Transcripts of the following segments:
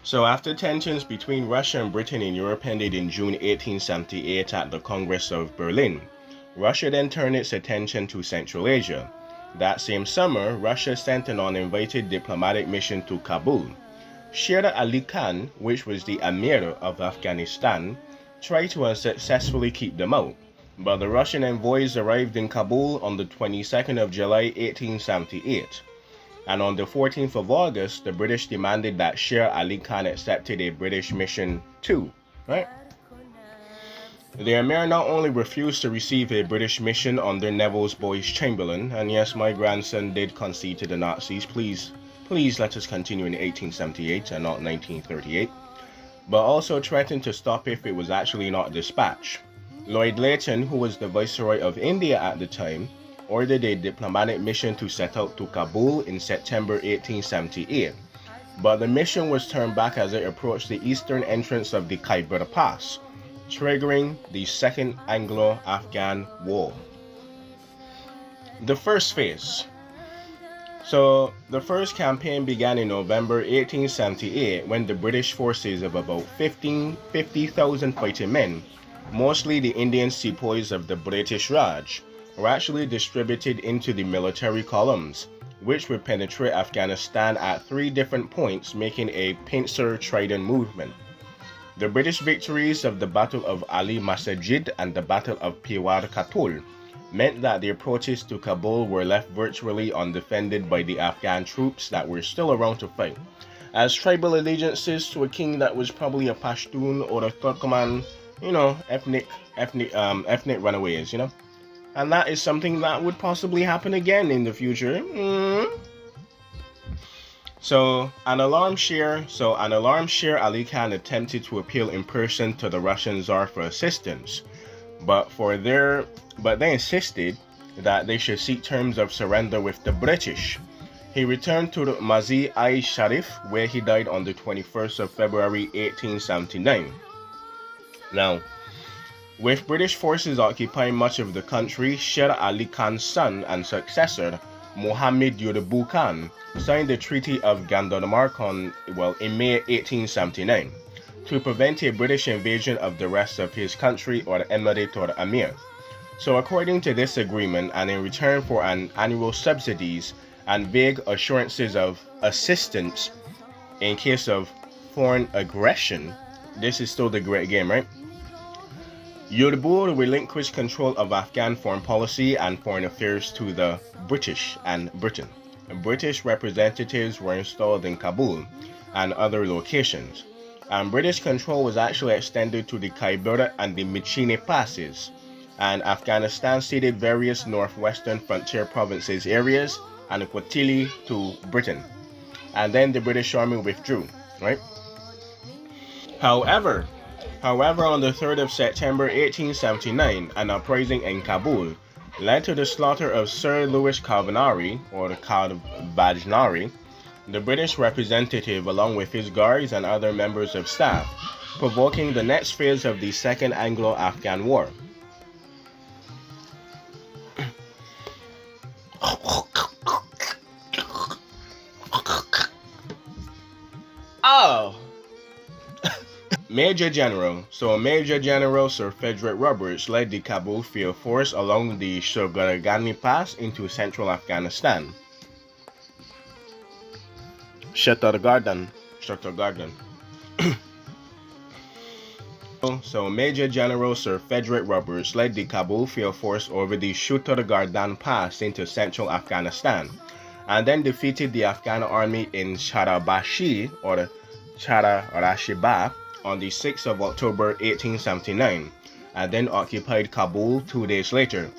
So after tensions between Russia and Britain in Europe ended in June 1878 at the Congress of Berlin, Russia then turned its attention to Central Asia. That same summer, Russia sent an uninvited diplomatic mission to Kabul. Sher Ali Khan, which was the Emir of Afghanistan, tried to unsuccessfully keep them out, but the Russian envoys arrived in Kabul on the 22nd of July 1878. And on the 14th of August, the British demanded that Sher Ali Khan accepted a British mission too, right? The Emir not only refused to receive a British mission under Neville's boys Chamberlain, and yes, my grandson did concede to the Nazis, please let us continue in 1878 and not 1938, but also threatened to stop if it was actually not dispatched. Lloyd Layton, who was the Viceroy of India at the time, ordered a diplomatic mission to set out to Kabul in September 1878, but the mission was turned back as it approached the eastern entrance of the Khyber Pass, triggering the Second Anglo-Afghan War. The first phase. So, the first campaign began in November 1878 when the British forces of about 50,000 fighting men, mostly the Indian sepoys of the British Raj, were actually distributed into the military columns, which would penetrate Afghanistan at 3 different points, making a pincer trident movement. The British victories of the Battle of Ali Masjid and the Battle of Pewar Katul meant that the approaches to Kabul were left virtually undefended by the Afghan troops that were still around to fight, as tribal allegiances to a king that was probably a Pashtun or a Turkmen, ethnic runaways, and that is something that would possibly happen again in the future. So an alarmed Sher Ali Khan attempted to appeal in person to the Russian Tsar for assistance, but they insisted that they should seek terms of surrender with the British. He returned to the Mazi-i-Sharif, where he died on the 21st of February 1879. Now, with British forces occupying much of the country, Sher Ali Khan's son and successor, Mohammed Yurabu Khan, signed the Treaty of Gandamark in May 1879 to prevent a British invasion of the rest of his country or emirate or emir. So according to this agreement, and in return for annual subsidies and vague assurances of assistance in case of foreign aggression, this is still the great game, right? Yurabu relinquished control of Afghan foreign policy and foreign affairs to the British and Britain. British representatives were installed in Kabul and other locations, and British control was actually extended to the Khyber and the Michini passes, and Afghanistan ceded various northwestern frontier provinces areas and Kwatili to Britain, and then the British army withdrew, right? However, on the 3rd of September 1879, an uprising in Kabul led to the slaughter of Sir Louis Cavagnari, or Cavagnari, the British representative, along with his guards and other members of staff, provoking the next phase of the Second Anglo-Afghan War. Oh! Major General Sir Frederick Roberts led the Kabul field force along the Shogargani Pass into central Afghanistan. Shattargardan. So Major General Sir Frederick Roberts led the Kabul field force over the Shattargardan Pass into central Afghanistan, and then defeated the Afghan army in Charabashi or Chararashiba on the 6th of October 1879, and then occupied Kabul 2 days later.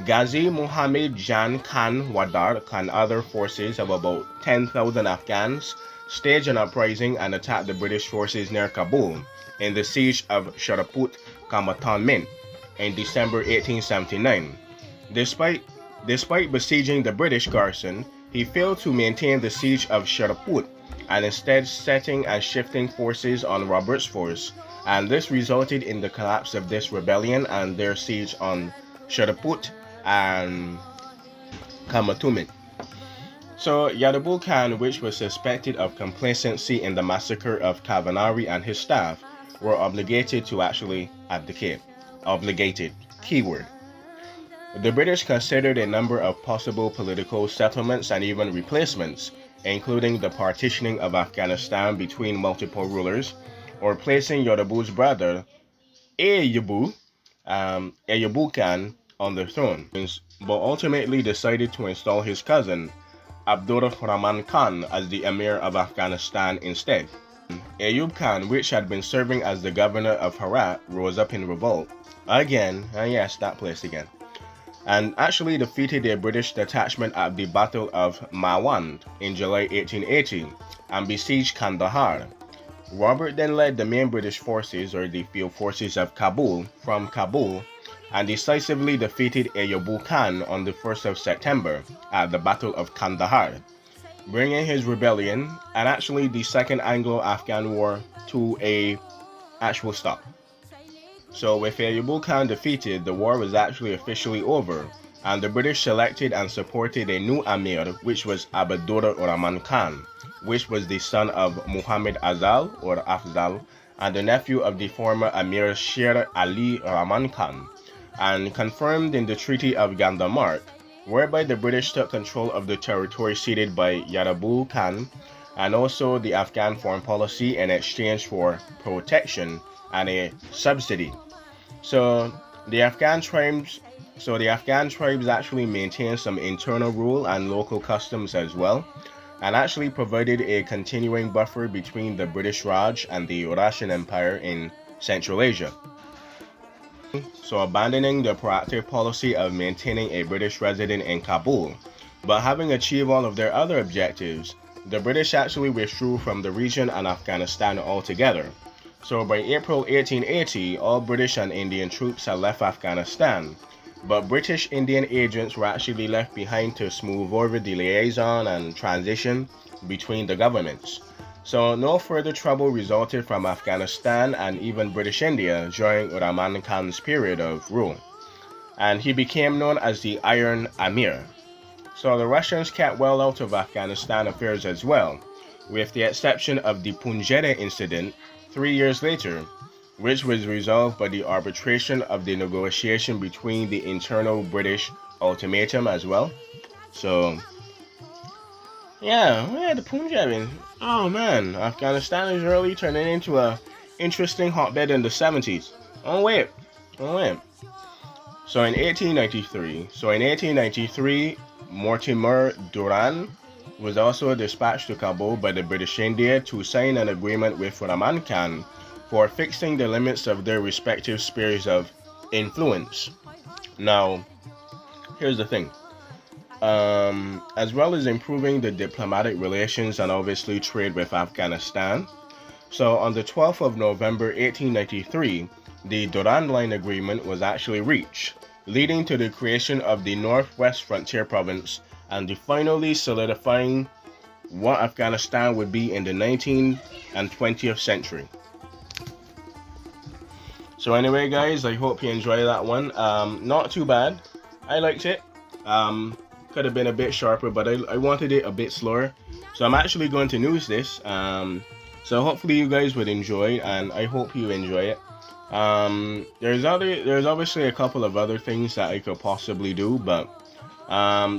Ghazi Muhammad Jan Khan Wadar and other forces of about 10,000 Afghans staged an uprising and attacked the British forces near Kabul in the siege of Sharaput Kamatanment in December 1879. Despite besieging the British garrison, he failed to maintain the siege of Sharaput, and instead setting and shifting forces on Roberts' force, and this resulted in the collapse of this rebellion and their siege on Sharaput and Kamatumit. So Yadabul Khan, which was suspected of complacency in the massacre of Kavanari and his staff, were obligated to actually abdicate. Obligated, keyword. The British considered a number of possible political settlements and even replacements, including the partitioning of Afghanistan between multiple rulers, or placing Yadabul's brother, Ayubu Khan, on the throne, but ultimately decided to install his cousin, Abdur Rahman Khan, as the Emir of Afghanistan instead. Ayub Khan, which had been serving as the governor of Herat, rose up in revolt again, and yes, that place again, and actually defeated a British detachment at the Battle of Mawand in July 1880 and besieged Kandahar. Robert then led the main British forces, or the field forces of Kabul, from Kabul, and decisively defeated Ayubu Khan on the 1st of September at the Battle of Kandahar, bringing his rebellion and actually the Second Anglo-Afghan War to a actual stop. So with Ayubu Khan defeated, the war was actually officially over, and the British selected and supported a new Amir, which was Abdur Rahman Khan, which was the son of Muhammad Azal or Afzal and the nephew of the former Amir Sher Ali Rahman Khan, and confirmed in the Treaty of Gandamark, whereby the British took control of the territory ceded by Yadabul Khan and also the Afghan foreign policy in exchange for protection and a subsidy. So the Afghan tribes actually maintained some internal rule and local customs as well, and actually provided a continuing buffer between the British Raj and the Russian Empire in Central Asia. So abandoning the proactive policy of maintaining a British resident in Kabul, but having achieved all of their other objectives, the British actually withdrew from the region and Afghanistan altogether. So by April 1880, all British and Indian troops had left Afghanistan, but British Indian agents were actually left behind to smooth over the liaison and transition between the governments. So no further trouble resulted from Afghanistan and even British India during Rahman Khan's period of rule, and he became known as the Iron Amir. So the Russians kept well out of Afghanistan affairs as well, with the exception of the Punjab incident 3 years later, which was resolved by the arbitration of the negotiation between the internal British ultimatum as well. So yeah, the Punjab. Oh man, Afghanistan is really turning into a interesting hotbed in the 70s. Oh wait. So in 1893, Mortimer Durand was also dispatched to Kabul by the British India to sign an agreement with Rahman Khan for fixing the limits of their respective spheres of influence. Now, here's the thing. As well as improving the diplomatic relations and obviously trade with Afghanistan. So on the 12th of November 1893, the Durand Line Agreement was actually reached, leading to the creation of the Northwest Frontier Province and finally solidifying what Afghanistan would be in the 19th and 20th century. So anyway guys, I hope you enjoy that one. Not too bad. I liked it. Could have been a bit sharper, but I wanted it a bit slower. So I'm actually going to news this. So hopefully you guys would enjoy it, and I hope you enjoy it. There's obviously a couple of other things that I could possibly do, but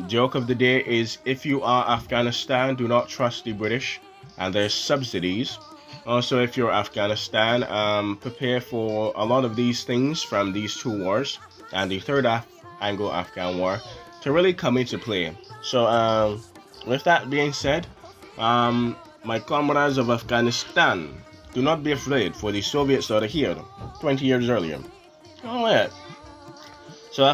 joke of the day is, if you are Afghanistan, do not trust the British, and there's subsidies. Also, if you're Afghanistan, prepare for a lot of these things from these two wars and the third Anglo-Afghan War to really come into play. So with that being said, my comrades of Afghanistan, do not be afraid, for the Soviets are here 20 years earlier. Oh yeah. So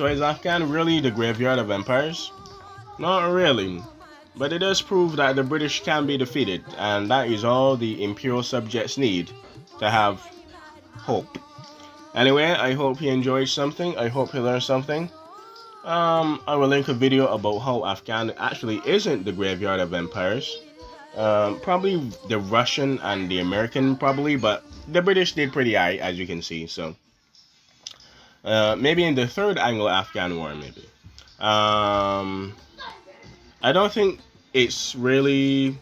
is Afghan really the graveyard of empires? Not really, but it does prove that the British can be defeated, and that is all the imperial subjects need to have hope. Anyway, I hope you enjoyed something. I hope you learned something. I will link a video about how Afghan actually isn't the graveyard of empires. Probably the Russian and the American probably, but the British did pretty high, as you can see. So maybe in the third Anglo-Afghan War, maybe. I don't think it's really.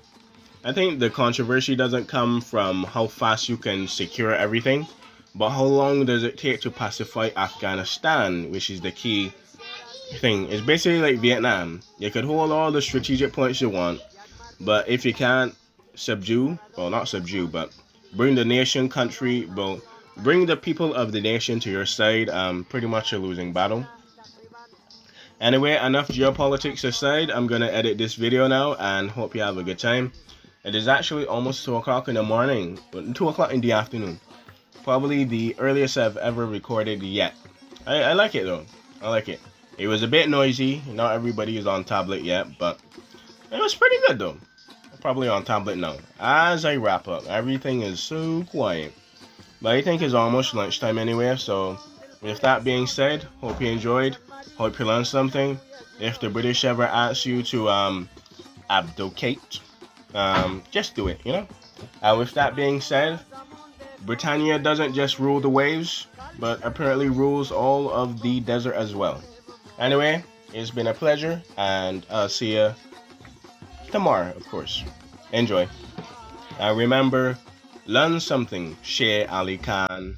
I think the controversy doesn't come from how fast you can secure everything, but how long does it take to pacify Afghanistan, which is the key thing. It's basically like Vietnam. You could hold all the strategic points you want, but if you can't subdue, well, not subdue, but bring the nation, country, well, bring the people of the nation to your side, pretty much a losing battle. Anyway, enough geopolitics aside, I'm gonna edit this video now and hope you have a good time. It is actually almost 2 o'clock in the morning, but 2 o'clock in the afternoon. Probably the earliest I've ever recorded yet. I like it though. I like it. It was a bit noisy. Not everybody is on tablet yet, but it was pretty good though. Probably on tablet now. As I wrap up, everything is so quiet. But I think it's almost lunchtime anyway, so with that being said, hope you enjoyed. Hope you learned something. If the British ever ask you to abdicate, just do it, you know? And with that being said, Britannia doesn't just rule the waves, but apparently rules all of the desert as well. Anyway, it's been a pleasure, and I'll see you tomorrow, of course. Enjoy. And remember, learn something. Share Ali Khan.